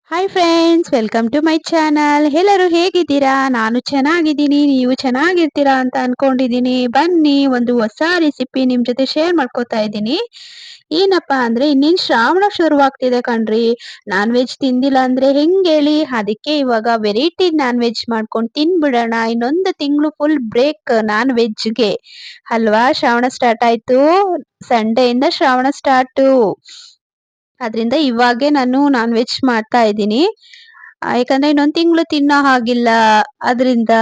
Hi friends, welcome to my channel. ಎಲ್ಲರೂ ಹೇಗಿದ್ದೀರಾ? ನಾನು ಚೆನ್ನಾಗಿದ್ದೀನಿ, ನೀವು ಚೆನ್ನಾಗಿರ್ತೀರಾ ಅಂತ ಅನ್ಕೊಂಡಿದ್ದೀನಿ. ಬನ್ನಿ, ಒಂದು ಹೊಸ ರೆಸಿಪಿ ನಿಮ್ ಜೊತೆ ಶೇರ್ ಮಾಡ್ಕೋತಾ ಇದ್ದೀನಿ. ಏನಪ್ಪಾ ಅಂದ್ರೆ ಇನ್ನೇನ್ ಶ್ರಾವಣ ಶುರುವಾಗ್ತಿದೆ ಕಣ್ರಿ. ನಾನ್ ವೆಜ್ ತಿಂದಿಲ್ಲ ಅಂದ್ರೆ ಹೆಂಗೇಳಿ? ಅದಕ್ಕೆ ಇವಾಗ ವೆರೈಟಿ ನಾನ್ ವೆಜ್ ಮಾಡ್ಕೊಂಡು ತಿನ್ಬಿಡೋಣ. ಇನ್ನೊಂದು ತಿಂಗಳು ಫುಲ್ ಬ್ರೇಕ್ ನಾನ್ ವೆಜ್ಗೆ ಅಲ್ವಾ. ಶ್ರಾವಣ ಸ್ಟಾರ್ಟ್ ಆಯ್ತು, ಸಂಡೆಯಿಂದ ಶ್ರಾವಣ ಸ್ಟಾರ್ಟು. ಅದ್ರಿಂದ ಇವಾಗೆ ನಾನು ನಾನ್ ವೆಜ್ ಮಾಡ್ತಾ ಇದ್ದೀನಿ. ಯಾಕಂದ್ರೆ ಇನ್ನೊಂದ್ ತಿಂಗಳು ತಿನ್ನೋ ಹಾಗಿಲ್ಲ ಅದ್ರಿಂದ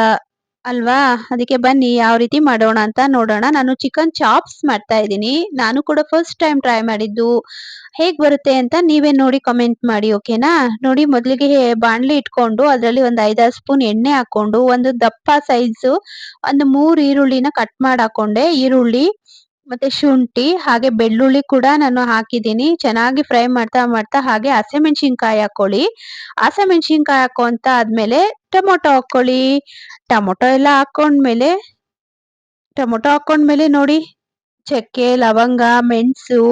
ಅಲ್ವಾ. ಅದಕ್ಕೆ ಬನ್ನಿ ಯಾವ ರೀತಿ ಮಾಡೋಣ ಅಂತ ನೋಡೋಣ. ನಾನು ಚಿಕನ್ ಚಾಪ್ಸ್ ಮಾಡ್ತಾ ಇದ್ದೀನಿ. ನಾನು ಕೂಡ ಫಸ್ಟ್ ಟೈಮ್ ಟ್ರೈ ಮಾಡಿದ್ದು. ಹೇಗ್ ಬರುತ್ತೆ ಅಂತ ನೀವೇ ನೋಡಿ ಕಮೆಂಟ್ ಮಾಡಿ, ಓಕೆನಾ. ನೋಡಿ, ಮೊದಲಿಗೆ ಬಾಣಲಿ ಇಟ್ಕೊಂಡು ಅದರಲ್ಲಿ ಒಂದು 5-6 ಸ್ಪೂನ್ ಎಣ್ಣೆ ಹಾಕೊಂಡು ಒಂದು ದಪ್ಪ ಸೈಜು ಒಂದು 3 ಈರುಳ್ಳಿನ ಕಟ್ ಮಾಡಿ ಹಾಕೊಂಡೆ. ಈರುಳ್ಳಿ ಮತ್ತೆ ಶುಂಠಿ ಹಾಗೆ ಬೆಳ್ಳುಳ್ಳಿ ಕೂಡ ನಾನು ಹಾಕಿದ್ದೀನಿ. ಚೆನ್ನಾಗಿ ಫ್ರೈ ಮಾಡ್ತಾ ಮಾಡ್ತಾ ಹಾಗೆ ಹಸಿಮೆಣಸಿನ್ಕಾಯಿ ಹಾಕೊಳ್ಳಿ. ಹಸಿಮೆಣಸಿನ್ಕಾಯಿ ಹಾಕೊಂತ ಆದ್ಮೇಲೆ ಟೊಮೊಟೊ ಹಾಕೊಳ್ಳಿ. ಟೊಮೊಟೊ ಎಲ್ಲ ಹಾಕೊಂಡ್ಮೇಲೆ ನೋಡಿ, ಚಕ್ಕೆ, ಲವಂಗ, ಮೆಣಸು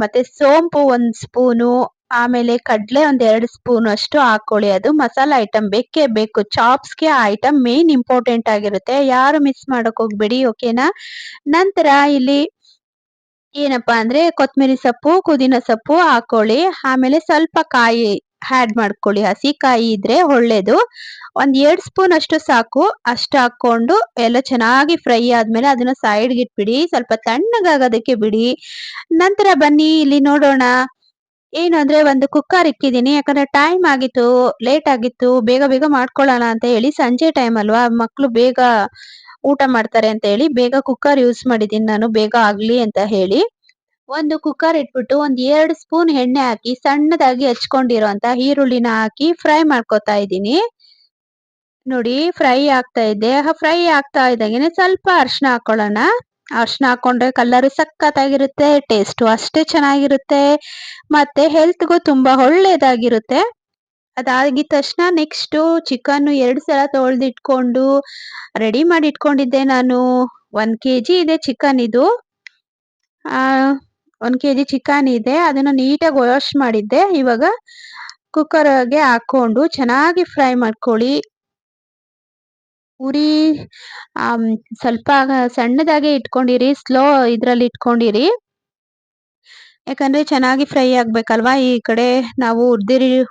ಮತ್ತೆ ಸೋಂಪು 1 ಸ್ಪೂನು, ಆಮೇಲೆ ಕಡ್ಲೆ 2 ಸ್ಪೂನ್ ಅಷ್ಟು ಹಾಕೊಳ್ಳಿ. ಅದು ಮಸಾಲಾ ಐಟಮ್ ಬೇಕೇ ಬೇಕು. ಚಾಪ್ಸ್ಗೆ ಆ ಐಟಮ್ ಮೇನ್ ಇಂಪಾರ್ಟೆಂಟ್ ಆಗಿರುತ್ತೆ. ಯಾರು ಮಿಸ್ ಮಾಡಕ್ ಹೋಗ್ಬೇಡಿ, ಓಕೆನಾ. ನಂತರ ಇಲ್ಲಿ ಏನಪ್ಪಾ ಅಂದ್ರೆ ಕೊತ್ತಂಬರಿ ಸೊಪ್ಪು, ಪುದೀನ ಸೊಪ್ಪು ಹಾಕೊಳ್ಳಿ. ಆಮೇಲೆ ಸ್ವಲ್ಪ ಕಾಯಿ ಆಡ್ ಮಾಡ್ಕೊಳ್ಳಿ. ಹಸಿ ಕಾಯಿ ಇದ್ರೆ ಒಳ್ಳೇದು. 2 ಸ್ಪೂನ್ ಅಷ್ಟು ಸಾಕು. ಅಷ್ಟು ಹಾಕೊಂಡು ಎಲ್ಲ ಚೆನ್ನಾಗಿ ಫ್ರೈ ಆದ್ಮೇಲೆ ಅದನ್ನ ಸೈಡ್ಗೆ ಇಟ್ಬಿಡಿ. ಸ್ವಲ್ಪ ತಣ್ಣಗಾಗೋದಕ್ಕೆ ಬಿಡಿ. ನಂತರ ಬನ್ನಿ ಇಲ್ಲಿ ನೋಡೋಣ. ಏನು ಅಂದ್ರೆ ಒಂದು ಕುಕ್ಕರ್ ಇಕ್ಕಿದೀನಿ. ಯಾಕಂದ್ರೆ ಟೈಮ್ ಆಗಿತ್ತು, ಲೇಟ್ ಆಗಿತ್ತು, ಬೇಗ ಬೇಗ ಮಾಡ್ಕೊಳ್ಳೋಣ ಅಂತ ಹೇಳಿ. ಸಂಜೆ ಟೈಮ್ ಅಲ್ವಾ, ಮಕ್ಳು ಬೇಗ ಊಟ ಮಾಡ್ತಾರೆ ಅಂತ ಹೇಳಿ ಬೇಗ ಕುಕ್ಕರ್ ಯೂಸ್ ಮಾಡಿದೀನಿ ನಾನು, ಬೇಗ ಆಗ್ಲಿ ಅಂತ ಹೇಳಿ. ಒಂದು ಕುಕ್ಕರ್ ಇಟ್ಬಿಟ್ಟು 2 ಸ್ಪೂನ್ ಎಣ್ಣೆ ಹಾಕಿ ಸಣ್ಣದಾಗಿ ಹಚ್ಕೊಂಡಿರೋಂತ ಈರುಳ್ಳಿನ ಹಾಕಿ ಫ್ರೈ ಮಾಡ್ಕೊತಾ ಇದ್ದೀನಿ. ನೋಡಿ, ಫ್ರೈ ಆಗ್ತಾ ಇದೆ. ಫ್ರೈ ಆಗ್ತಾ ಇದ್ದಂಗೆನೆ ಸ್ವಲ್ಪ ಅರ್ಶಿನ ಹಾಕೊಳ್ಳೋಣ. ಅರ್ಶಿನ ಹಾಕೊಂಡ್ರೆ ಕಲರ್ ಸಖತ್ತಾಗಿರುತ್ತೆ, ಟೇಸ್ಟು ಅಷ್ಟೇ ಚೆನ್ನಾಗಿರುತ್ತೆ, ಮತ್ತೆ ಹೆಲ್ತ್‌ಗೂ ತುಂಬಾ ಒಳ್ಳೇದಾಗಿರುತ್ತೆ. ಅದಾಗಿದ ತಕ್ಷಣ ನೆಕ್ಸ್ಟು ಚಿಕನ್ನು 2 ಸಲ ತೊಳ್ದಿಟ್ಕೊಂಡು ರೆಡಿ ಮಾಡಿ ಇಟ್ಕೊಂಡಿದ್ದೆ ನಾನು. 1 ಕೆಜಿ ಇದೆ ಚಿಕನ್ ಇದು. ಆ 1 ಕೆಜಿ ಚಿಕನ್ ಇದೆ. ಅದನ್ನ ನೀಟಾಗಿ ವಾಶ್ ಮಾಡಿದ್ದೆ. ಇವಾಗ ಕುಕ್ಕರ್‌ಗೆ ಹಾಕೊಂಡು ಚೆನ್ನಾಗಿ ಫ್ರೈ ಮಾಡ್ಕೊಳ್ಳಿ. ಉರಿ ಆಮ್, ಸ್ವಲ್ಪ ಸಣ್ಣದಾಗೆ ಇಟ್ಕೊಂಡಿರಿ. ಸ್ಲೋ ಇದ್ರಲ್ಲಿ ಇಟ್ಕೊಂಡಿರಿ. ಯಾಕಂದ್ರೆ ಚೆನ್ನಾಗಿ ಫ್ರೈ ಆಗ್ಬೇಕಲ್ವಾ. ಈ ಕಡೆ ನಾವು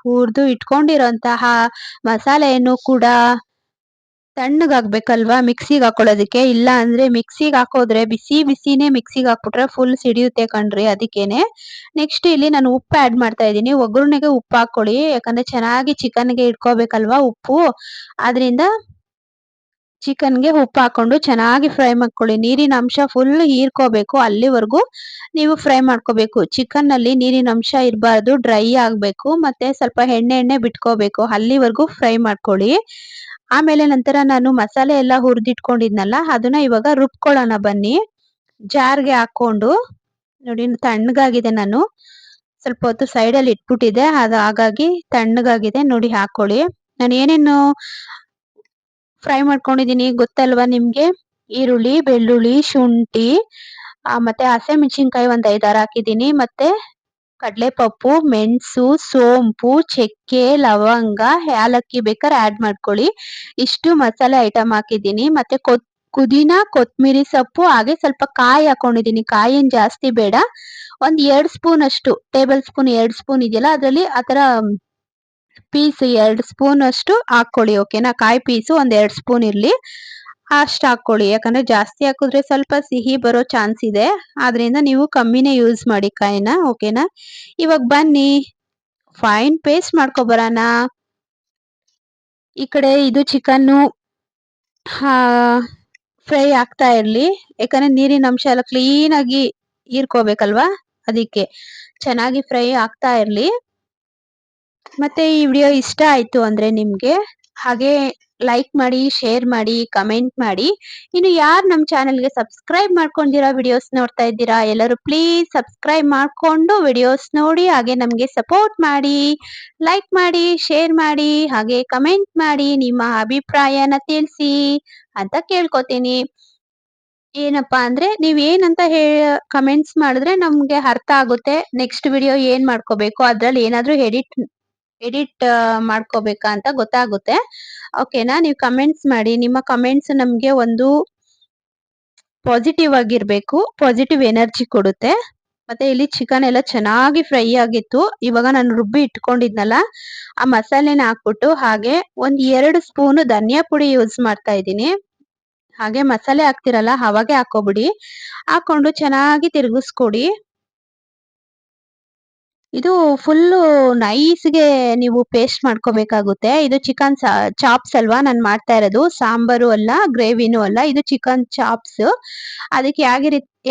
ಹುರ್ದು ಇಟ್ಕೊಂಡಿರೋಂತಹ ಮಸಾಲೆಯನ್ನು ಕೂಡ ತಣ್ಣಗಾಗ್ಬೇಕಲ್ವಾ ಮಿಕ್ಸಿಗೆ ಹಾಕೊಳ್ಳೋದಕ್ಕೆ. ಇಲ್ಲ ಅಂದ್ರೆ ಮಿಕ್ಸಿಗೆ ಹಾಕೋದ್ರೆ ಬಿಸಿ ಬಿಸಿನೇ ಮಿಕ್ಸಿಗೆ ಹಾಕ್ಬಿಟ್ರೆ ಫುಲ್ ಸಿಡಿಯುತ್ತೆ ಕಣ್ರಿ. ಅದಕ್ಕೇನೆ ನೆಕ್ಸ್ಟ್ ಇಲ್ಲಿ ನಾನು ಉಪ್ಪು ಆಡ್ ಮಾಡ್ತಾ ಇದ್ದೀನಿ. ಒಗ್ಗರಣೆಗೆ ಉಪ್ಪು ಹಾಕೊಳ್ಳಿ. ಯಾಕಂದ್ರೆ ಚೆನ್ನಾಗಿ ಚಿಕನ್‌ಗೆ ಇಟ್ಕೋಬೇಕಲ್ವಾ ಉಪ್ಪು. ಆದ್ರಿಂದ ಚಿಕನ್‌ಗೆ ಉಪ್ಪು ಹಾಕೊಂಡು ಚೆನ್ನಾಗಿ ಫ್ರೈ ಮಾಡ್ಕೊಳ್ಳಿ. ನೀರಿನ ಅಂಶ ಫುಲ್ ಹೀರ್ಕೋಬೇಕು. ಅಲ್ಲಿವರೆಗೂ ನೀವು ಫ್ರೈ ಮಾಡ್ಕೋಬೇಕು. ಚಿಕನ್ನಲ್ಲಿ ನೀರಿನ ಅಂಶ ಇರಬಾರ್ದು, ಡ್ರೈ ಆಗ್ಬೇಕು. ಮತ್ತೆ ಸ್ವಲ್ಪ ಎಣ್ಣೆ ಎಣ್ಣೆ ಬಿಟ್ಕೋಬೇಕು. ಅಲ್ಲಿವರೆಗೂ ಫ್ರೈ ಮಾಡ್ಕೊಳ್ಳಿ. ಆಮೇಲೆ ನಂತರ ನಾನು ಮಸಾಲೆ ಎಲ್ಲ ಹುರಿದಿಟ್ಕೊಂಡಿದ್ನಲ್ಲ ಅದನ್ನ ಇವಾಗ ರುಬ್ಕೊಳ್ಳೋಣ ಬನ್ನಿ. ಜಾರ್‌ಗೆ ಹಾಕೊಂಡು ನೋಡಿ, ತಣ್ಣಗಾಗಿದೆ. ನಾನು ಸ್ವಲ್ಪ ಹೊತ್ತು ಸೈಡಲ್ಲಿ ಇಟ್ಬಿಟ್ಟಿದ್ದೆ. ಅದು ಹಾಗಾಗಿ ತಣ್ಣಗಾಗಿದೆ. ನೋಡಿ ಹಾಕೊಳ್ಳಿ. ನಾನು ಏನೇನು ಫ್ರೈ ಮಾಡ್ಕೊಂಡಿದ್ದೀನಿ ಗೊತ್ತಲ್ವಾ ನಿಮ್ಗೆ. ಈರುಳ್ಳಿ, ಬೆಳ್ಳುಳ್ಳಿ, ಶುಂಠಿ, ಮತ್ತೆ ಹಸಿಮೆಣಸಿನ್ಕಾಯಿ ಒಂದು 5-6 ಹಾಕಿದ್ದೀನಿ. ಮತ್ತೆ ಕಡಲೆಪಪ್ಪು, ಮೆಣಸು, ಸೋಂಪು, ಚಕ್ಕೆ, ಲವಂಗ, ಯಾಲಕ್ಕಿ ಬೇಕಾದ್ರೆ ಆಡ್ ಮಾಡ್ಕೊಳ್ಳಿ. ಇಷ್ಟು ಮಸಾಲೆ ಐಟಮ್ ಹಾಕಿದ್ದೀನಿ. ಮತ್ತೆ ಪುದೀನ, ಕೊತ್ತಂಬರಿ ಸೊಪ್ಪು, ಹಾಗೆ ಸ್ವಲ್ಪ ಕಾಯಿ ಹಾಕೊಂಡಿದ್ದೀನಿ. ಕಾಯಿ ಏನ್ ಜಾಸ್ತಿ ಬೇಡ. 2 ಸ್ಪೂನ್ ಅಷ್ಟು, ಟೇಬಲ್ ಸ್ಪೂನ್ 2 ಸ್ಪೂನ್ ಇದೆಯಲ್ಲ ಅದ್ರಲ್ಲಿ ಆತರ ಪೀಸ್ 2 ಸ್ಪೂನ್ ಅಷ್ಟು ಹಾಕೊಳ್ಳಿ, ಓಕೆನಾ. ಕಾಯಿ ಪೀಸು 2 ಸ್ಪೂನ್ ಇರ್ಲಿ. ಅಷ್ಟು ಹಾಕೊಳ್ಳಿ. ಯಾಕಂದ್ರೆ ಜಾಸ್ತಿ ಹಾಕಿದ್ರೆ ಸ್ವಲ್ಪ ಸಿಹಿ ಬರೋ ಚಾನ್ಸ್ ಇದೆ. ಆದ್ರಿಂದ ನೀವು ಕಮ್ಮಿನೇ ಯೂಸ್ ಮಾಡಿ ಕಾಯಿನ, ಓಕೆನಾ. ಇವಾಗ ಬನ್ನಿ ಫೈನ್ ಪೇಸ್ಟ್ ಮಾಡ್ಕೊಬರೋಣ. ಈ ಕಡೆ ಇದು ಚಿಕನ್ನು ಫ್ರೈ ಆಗ್ತಾ ಇರ್ಲಿ. ಯಾಕಂದ್ರೆ ನೀರಿನ ಅಂಶ ಎಲ್ಲ ಕ್ಲೀನ್ ಆಗಿ ಹೀರ್ಕೋಬೇಕಲ್ವಾ. ಅದಕ್ಕೆ ಚೆನ್ನಾಗಿ ಫ್ರೈ ಆಗ್ತಾ ಇರ್ಲಿ. ಮತ್ತೆ ಈ ವಿಡಿಯೋ ಇಷ್ಟ ಆಯ್ತು ಅಂದ್ರೆ ನಿಮ್ಗೆ ಹಾಗೆ ಲೈಕ್ ಮಾಡಿ, ಶೇರ್ ಮಾಡಿ, ಕಮೆಂಟ್ ಮಾಡಿ. ಇನ್ನು ಯಾರು ನಮ್ಮ ಚಾನೆಲ್ಗೆ ಸಬ್ಸ್ಕ್ರೈಬ್ ಮಾಡ್ಕೊಂಡಿರೋ ವಿಡಿಯೋಸ್ ನೋಡ್ತಾ ಇದ್ದೀರಾ, ಎಲ್ಲರೂ ಪ್ಲೀಸ್ ಸಬ್ಸ್ಕ್ರೈಬ್ ಮಾಡ್ಕೊಂಡು ವಿಡಿಯೋಸ್ ನೋಡಿ ಹಾಗೆ ನಮಗೆ ಸಪೋರ್ಟ್ ಮಾಡಿ. ಲೈಕ್ ಮಾಡಿ, ಶೇರ್ ಮಾಡಿ, ಹಾಗೆ ಕಮೆಂಟ್ ಮಾಡಿ, ನಿಮ್ಮ ಅಭಿಪ್ರಾಯನ ತಿಳಿಸಿ ಅಂತ ಕೇಳ್ಕೊತೀನಿ. ಏನಪ್ಪಾ ಅಂದ್ರೆ ನೀವ್ ಏನಂತ ಕಮೆಂಟ್ಸ್ ಮಾಡಿದ್ರೆ ನಮ್ಗೆ ಅರ್ಥ ಆಗುತ್ತೆ. ನೆಕ್ಸ್ಟ್ ವಿಡಿಯೋ ಏನ್ ಮಾಡ್ಕೋಬೇಕು, ಅದ್ರಲ್ಲಿ ಏನಾದ್ರೂ ಎಡಿಟ್ ಎಡಿಟ್ ಮಾಡ್ಕೋಬೇಕಾ ಅಂತ ಗೊತ್ತಾಗುತ್ತೆ. ಓಕೆನಾ? ನೀವು ಕಮೆಂಟ್ಸ್ ಮಾಡಿ. ನಿಮ್ಮ ಕಮೆಂಟ್ಸ್ ನಮ್ಗೆ ಒಂದು ಪಾಸಿಟಿವ್ ಆಗಿರ್ಬೇಕು. ಪಾಸಿಟಿವ್ ಎನರ್ಜಿ ಕೊಡುತ್ತೆ. ಮತ್ತೆ ಇಲ್ಲಿ ಚಿಕನ್ ಎಲ್ಲ ಚೆನ್ನಾಗಿ ಫ್ರೈ ಆಗಿತ್ತು. ಇವಾಗ ನಾನು ರುಬ್ಬಿ ಇಟ್ಕೊಂಡಿದ್ನಲ್ಲ, ಆ ಮಸಾಲೆನ ಹಾಕ್ಬಿಟ್ಟು ಹಾಗೆ ಒಂದ್ 2 ಸ್ಪೂನು ಧನಿಯಾ ಪುಡಿ ಯೂಸ್ ಮಾಡ್ತಾ ಇದ್ದೀನಿ. ಹಾಗೆ ಮಸಾಲೆ ಹಾಕ್ತಿರಲ್ಲ ಅವಾಗೆ ಹಾಕ್ಕೊಬಿಡಿ. ಹಾಕೊಂಡು ಚೆನ್ನಾಗಿ ತಿರುಗಿಸ್ಕೊಡಿ. ಇದು ಫುಲ್ಲು ನೈಸ್‌ಗೆ ನೀವು ಪೇಸ್ಟ್ ಮಾಡ್ಕೋಬೇಕಾಗುತ್ತೆ. ಇದು ಚಿಕನ್ ಚಾಪ್ಸ್ ಅಲ್ವಾ ನಾನ್ ಮಾಡ್ತಾ ಇರೋದು. ಸಾಂಬಾರು ಅಲ್ಲ, ಗ್ರೇವಿನೂ ಅಲ್ಲ. ಇದು ಚಿಕನ್ ಚಾಪ್ಸ್. ಅದಕ್ಕೆ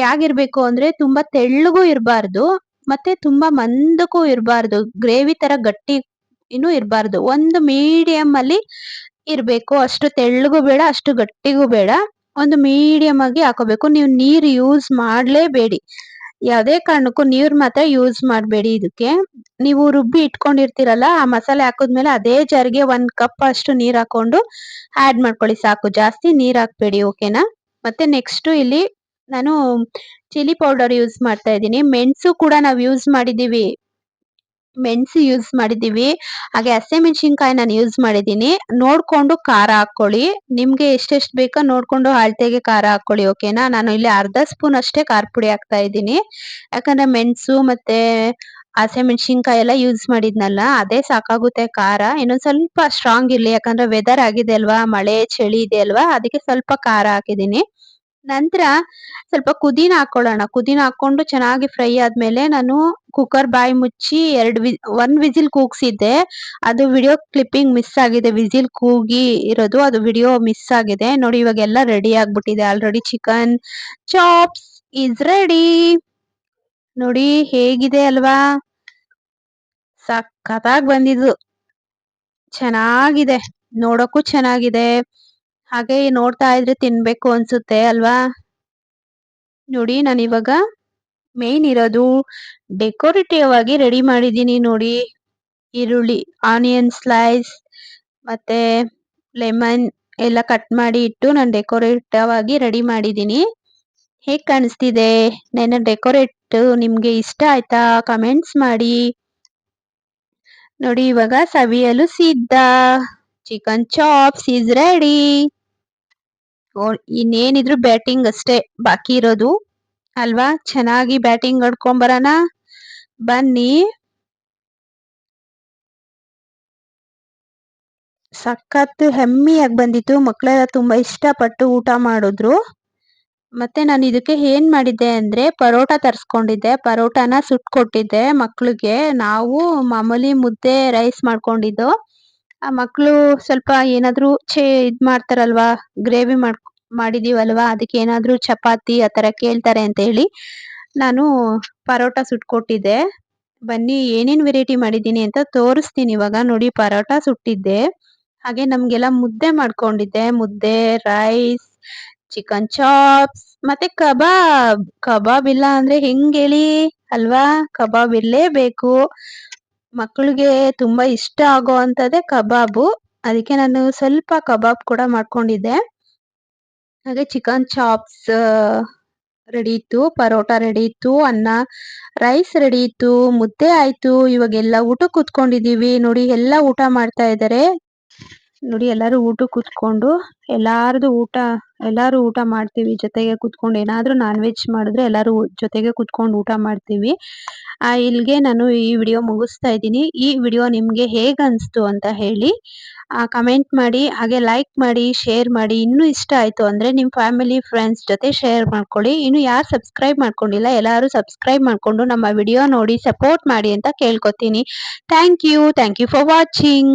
ಹೇಗಿರ್ಬೇಕು ಅಂದ್ರೆ ತುಂಬಾ ತೆಳ್ಳಗೂ ಇರಬಾರ್ದು, ಮತ್ತೆ ತುಂಬಾ ಮಂದಕ್ಕೂ ಇರಬಾರ್ದು. ಗ್ರೇವಿ ತರ ಗಟ್ಟಿ ಇನ್ನೂ ಇರಬಾರ್ದು. ಒಂದು ಮೀಡಿಯಂ ಅಲ್ಲಿ ಇರ್ಬೇಕು. ಅಷ್ಟು ತೆಳ್ಳಗೂ ಬೇಡ, ಅಷ್ಟು ಗಟ್ಟಿಗೂ ಬೇಡ. ಒಂದು ಮೀಡಿಯಂ ಆಗಿ ಹಾಕೋಬೇಕು. ನೀವು ನೀರು ಯೂಸ್ ಮಾಡ್ಲೇಬೇಡಿ. ಯಾವುದೇ ಕಾರಣಕ್ಕೂ ನೀರ್ ಮಾತ್ರ ಯೂಸ್ ಮಾಡಬೇಡಿ ಇದಕ್ಕೆ. ನೀವು ರುಬ್ಬಿ ಇಟ್ಕೊಂಡಿರ್ತೀರಲ್ಲ, ಆ ಮಸಾಲೆ ಹಾಕಿದ್ಮೇಲೆ ಅದೇ ಜಾರ್‌ಗೆ 1 ಕಪ್ ಅಷ್ಟು ನೀರ್ ಹಾಕೊಂಡು ಆಡ್ ಮಾಡ್ಕೊಳ್ಳಿ ಸಾಕು. ಜಾಸ್ತಿ ನೀರ್ ಹಾಕ್ಬೇಡಿ. ಓಕೆನಾ? ಮತ್ತೆ ನೆಕ್ಸ್ಟ್ ಇಲ್ಲಿ ನಾನು ಚಿಲ್ಲಿ ಪೌಡರ್ ಯೂಸ್ ಮಾಡ್ತಾ ಇದ್ದೀನಿ. ಮೆಣಸು ಕೂಡ ನಾವು ಯೂಸ್ ಮಾಡಿದೀವಿ. ಮೆಣಸು ಯೂಸ್ ಮಾಡಿದೀವಿ. ಹಾಗೆ ಹಸಿಮೆಣಸಿನಕಾಯಿ ನಾನು ಯೂಸ್ ಮಾಡಿದ್ದೀನಿ. ನೋಡ್ಕೊಂಡು ಖಾರ ಹಾಕ್ಕೊಳ್ಳಿ. ನಿಮ್ಗೆ ಎಷ್ಟೆಷ್ಟು ಬೇಕೋ ನೋಡ್ಕೊಂಡು ಅಳತೆಗೆ ಖಾರ ಹಾಕ್ಕೊಳ್ಳಿ. ಓಕೆನಾ? ನಾನು ಇಲ್ಲಿ ಅರ್ಧ ಸ್ಪೂನ್ ಅಷ್ಟೇ ಖಾರ ಪುಡಿ ಹಾಕ್ತಾ ಇದ್ದೀನಿ. ಯಾಕಂದ್ರೆ ಮೆಣಸು ಮತ್ತೆ ಹಸಿಮೆಣಸಿನಕಾಯಿ ಎಲ್ಲ ಯೂಸ್ ಮಾಡಿದ್ನಲ್ಲ, ಅದೇ ಸಾಕಾಗುತ್ತೆ ಖಾರ. ಇನ್ನೊಂದ್ ಸ್ವಲ್ಪ ಸ್ಟ್ರಾಂಗ್ ಇರ್ಲಿ. ಯಾಕಂದ್ರೆ ವೆದರ್ ಆಗಿದೆ ಅಲ್ವಾ, ಮಳೆ ಚಳಿ ಇದೆ ಅಲ್ವಾ, ಅದಕ್ಕೆ ಸ್ವಲ್ಪ ಖಾರ ಹಾಕಿದ್ದೀನಿ. ನಂತರ ಸ್ವಲ್ಪ ಕುದೀನ ಹಾಕೊಳ್ಳೋಣ. ಕುದೀನ ಹಾಕೊಂಡು ಚೆನ್ನಾಗಿ ಫ್ರೈ ಆದ್ಮೇಲೆ ನಾನು ಕುಕ್ಕರ್ ಬಾಯಿ ಮುಚ್ಚಿ 1 ವಿಸಿಲ್ ಕೂಗ್ಸಿದ್ದೆ. ಅದು ವಿಡಿಯೋ ಕ್ಲಿಪ್ಪಿಂಗ್ ಮಿಸ್ ಆಗಿದೆ. ವಿಸಿಲ್ ಕೂಗಿ ಇರೋದು ಅದು ವಿಡಿಯೋ ಮಿಸ್ ಆಗಿದೆ. ನೋಡಿ ಇವಾಗೆಲ್ಲ ರೆಡಿ ಆಗ್ಬಿಟ್ಟಿದೆ. Already chicken chops is ready. ನೋಡಿ ಹೇಗಿದೆ ಅಲ್ವಾ? ಸಖತ್ತಾಗಿ ಬಂದಿದ್ದು. ಚೆನ್ನಾಗಿದೆ. ನೋಡಕ್ಕೂ ಚೆನ್ನಾಗಿದೆ. ಹಾಗೆ ನೋಡ್ತಾ ಇದ್ರೆ ತಿನ್ಬೇಕು ಅನ್ಸುತ್ತೆ ಅಲ್ವಾ? ನೋಡಿ ನಾನಿವಾಗ ಮೇನ್ ಇರೋದು ಡೆಕೋರೇಟಿವ್ ಆಗಿ ರೆಡಿ ಮಾಡಿದ್ದೀನಿ ನೋಡಿ. ಈರುಳ್ಳಿ, ಆನಿಯನ್ ಸ್ಲೈಸ್ ಮತ್ತೆ ಲೆಮನ್ ಎಲ್ಲ ಕಟ್ ಮಾಡಿ ಇಟ್ಟು ನಾನು ಡೆಕೋರೇಟಿವ್ ಆಗಿ ರೆಡಿ ಮಾಡಿದ್ದೀನಿ. ಹೇಗ್ ಕಾಣಿಸ್ತಿದೆ? ನನ್ನ ಡೆಕೋರೇಟ್ ನಿಮ್ಗೆ ಇಷ್ಟ ಆಯ್ತಾ? ಕಮೆಂಟ್ಸ್ ಮಾಡಿ. ನೋಡಿ ಇವಾಗ ಸವಿಯಲು ಸಿದ್ಧ. Chicken chops is ready. ಇನ್ನೇನಿದ್ರು ಬ್ಯಾಟಿಂಗ್ ಅಷ್ಟೇ ಬಾಕಿ ಇರೋದು ಅಲ್ವಾ? ಚೆನ್ನಾಗಿ ಬ್ಯಾಟಿಂಗ್ ಆಡ್ಕೊಂಬರೋಣ ಬನ್ನಿ. ಸಖತ್ ಹೆಮ್ಮಿಯಾಗಿ ಬಂದಿತ್ತು. ಮಕ್ಕಳೆಲ್ಲ ತುಂಬಾ ಇಷ್ಟಪಟ್ಟು ಊಟ ಮಾಡಿದ್ರು. ಮತ್ತೆ ನಾನು ಇದಕ್ಕೆ ಏನ್ ಮಾಡಿದ್ದೆ ಅಂದ್ರೆ ಪರೋಟ ತರಿಸ್ಕೊಂಡಿದ್ದೆ. ಪರೋಟಾನ ಸುಟ್ಕೊಟ್ಟಿದ್ದೆ ಮಕ್ಳಿಗೆ. ನಾವು ಮಾಮೂಲಿ ಮುದ್ದೆ ರೈಸ್ ಮಾಡ್ಕೊಂಡಿದ್ದು. ಆ ಮಕ್ಳು ಸ್ವಲ್ಪ ಏನಾದ್ರು ಇದ್ ಮಾಡ್ತಾರಲ್ವಾ, ಗ್ರೇವಿ ಮಾಡಿದೀವಲ್ವಾ, ಅದಕ್ಕೆ ಏನಾದ್ರು ಚಪಾತಿ ಆತರ ಕೇಳ್ತಾರೆ ಅಂತ ಹೇಳಿ ನಾನು ಪರೋಟ ಸುಟ್ಕೊಟ್ಟಿದ್ದೆ. ಬನ್ನಿ ಏನೇನ್ ವೆರೈಟಿ ಮಾಡಿದ್ದೀನಿ ಅಂತ ತೋರಿಸ್ತೀನಿ ಇವಾಗ. ನೋಡಿ ಪರೋಟ ಸುಟ್ಟಿದ್ದೆ. ಹಾಗೆ ನಮ್ಗೆಲ್ಲ ಮುದ್ದೆ ಮಾಡ್ಕೊಂಡಿದ್ದೆ. ಮುದ್ದೆ, ರೈಸ್, ಚಿಕನ್ ಚಾಪ್ಸ್ ಮತ್ತೆ ಕಬಾಬ್. ಕಬಾಬ್ ಇಲ್ಲ ಅಂದ್ರೆ ಹೆಂಗ್ ಹೇಳಿ ಅಲ್ವಾ? ಕಬಾಬ್ ಇರ್ಲೇಬೇಕು. ಮಕ್ಳಿಗೆ ತುಂಬಾ ಇಷ್ಟ ಆಗೋ ಅಂತದೇ ಕಬಾಬು. ಅದಕ್ಕೆ ನಾನು ಸ್ವಲ್ಪ ಕಬಾಬ್ ಕೂಡ ಮಾಡ್ಕೊಂಡಿದ್ದೆ. ಹಾಗೆ ಚಿಕನ್ ಚಾಪ್ಸ್ ರೆಡಿ ಇತ್ತು, ಪರೋಟ ರೆಡಿ ಇತ್ತು, ಅನ್ನ ರೈಸ್ ರೆಡಿ ಇತ್ತು, ಮುದ್ದೆ ಆಯ್ತು. ಇವಾಗೆಲ್ಲ ಊಟಕ್ಕೆ ಕೂತ್ಕೊಂಡಿದೀವಿ. ನೋಡಿ ಎಲ್ಲ ಊಟ ಮಾಡ್ತಾ ಇದ್ದಾರೆ. ನೋಡಿ ಎಲ್ಲರೂ ಊಟಕ್ಕೆ ಕೂತ್ಕೊಂಡು ಎಲ್ಲಾರು ಊಟ ಮಾಡ್ತೀವಿ ಜೊತೆಗೆ ಕೂತ್ಕೊಂಡು. ಏನಾದ್ರೂ ನಾನ್ ವೆಜ್ ಮಾಡಿದ್ರೆ ಎಲ್ಲಾರು ಜೊತೆಗೆ ಕೂತ್ಕೊಂಡು ಊಟ ಮಾಡ್ತೀವಿ. ಇಲ್ಲಿಗೆ ನಾನು ಈ ವಿಡಿಯೋ ಮುಗಿಸ್ತಾ ಇದ್ದೀನಿ. ಈ ವಿಡಿಯೋ ನಿಮ್ಗೆ ಹೇಗ್ ಅನ್ಸ್ತು ಅಂತ ಹೇಳಿ ಕಮೆಂಟ್ ಮಾಡಿ. ಹಾಗೆ ಲೈಕ್ ಮಾಡಿ, ಶೇರ್ ಮಾಡಿ. ಇನ್ನೂ ಇಷ್ಟ ಆಯ್ತು ಅಂದ್ರೆ ನಿಮ್ ಫ್ಯಾಮಿಲಿ ಫ್ರೆಂಡ್ಸ್ ಜೊತೆ ಶೇರ್ ಮಾಡ್ಕೊಳ್ಳಿ. ಇನ್ನು ಯಾರು ಸಬ್ಸ್ಕ್ರೈಬ್ ಮಾಡ್ಕೊಂಡಿಲ್ಲ ಎಲ್ಲಾರು ಸಬ್ಸ್ಕ್ರೈಬ್ ಮಾಡ್ಕೊಂಡು ನಮ್ಮ ವಿಡಿಯೋ ನೋಡಿ ಸಪೋರ್ಟ್ ಮಾಡಿ ಅಂತ ಕೇಳ್ಕೊತೀನಿ. Thank you for watching.